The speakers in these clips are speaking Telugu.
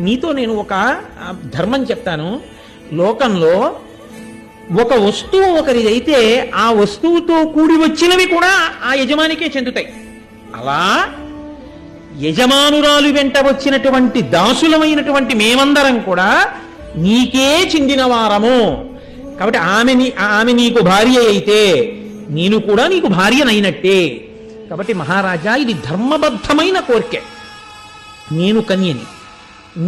నీతో నేను ఒక ధర్మం చెప్తాను. లోకంలో ఒక వస్తువు ఒకరిదైతే ఆ వస్తువుతో కూడి వచ్చినవి కూడా ఆ యజమానికే చెందుతాయి. అలా యజమానురాలు వెంట వచ్చినటువంటి దాసులమైనటువంటి మేమందరం కూడా నీకే చెందిన వారము. కాబట్టి ఆమె నీకు భార్య అయితే నేను కూడా నీకు భార్యనైనట్టే. కాబట్టి మహారాజా, ఇది ధర్మబద్ధమైన కోరికే. నేను కన్యని,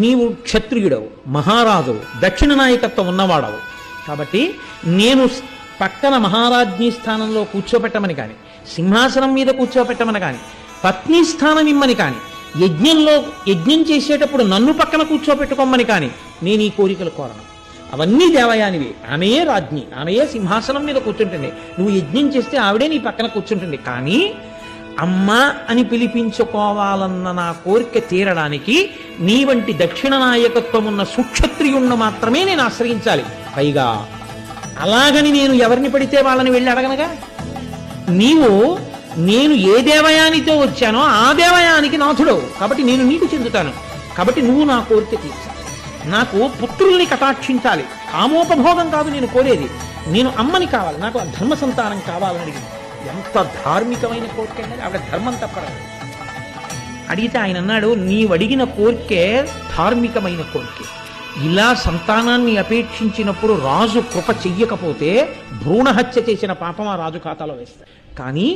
నీవు క్షత్రియుడవు, మహారాజువు, దక్షిణ నాయకత్వం ఉన్నవాడవు. కాబట్టి నేను పక్కన మహారాజ్ఞీ స్థానంలో కూర్చోపెట్టమని కానీ, సింహాసనం మీద కూర్చోపెట్టమని కానీ, పత్ని స్థానం ఇమ్మని కానీ, యజ్ఞం చేసేటప్పుడు నన్ను పక్కన కూర్చోపెట్టుకోమని కానీ నేను ఈ కోరికలు కోరను. అవన్నీ దేవయానివి. ఆమెయే రాజ్ఞి, ఆమెయే సింహాసనం మీద కూర్చుంటుంది. నువ్వు యజ్ఞం చేస్తే ఆవిడే నీ పక్కన కూర్చుంటుంది. కానీ అమ్మ అని పిలిపించుకోవాలన్న నా కోరిక తీరడానికి నీ వంటి దక్షిణ నాయకత్వం ఉన్న సుక్షత్రియుణ్ణి మాత్రమే నేను ఆశ్రయించాలి. పైగా అలాగని నేను ఎవరిని పడితే వాళ్ళని వెళ్ళి అడగనగా. నేను ఏ దేవయానితో వచ్చానో ఆ దేవయానికి నాథుడవు. కాబట్టి నేను నీకు చెందుతాను. కాబట్టి నువ్వు నా కోరిక తీర్చాలి. నాకు పుత్రుల్ని కటాక్షించాలి. కామోపభోగం కాదు నేను కోరేది. నేను అమ్మని కావాలి, నాకు ధర్మ సంతానం కావాలని అడిగింది. ఎంత ధార్మికమైన కోరిక అనేది. ఆవిడ ధర్మం తప్పరాదు. అడిగితే ఆయన అన్నాడు, నీవు అడిగిన కోరికే ధార్మికమైన కోరికే. ఇలా సంతానాన్ని అపేక్షించినప్పుడు రాజు కృప చెయ్యకపోతే భ్రూణహత్య చేసిన పాపం ఆ రాజు ఖాతాలో వేస్తాడు. కానీ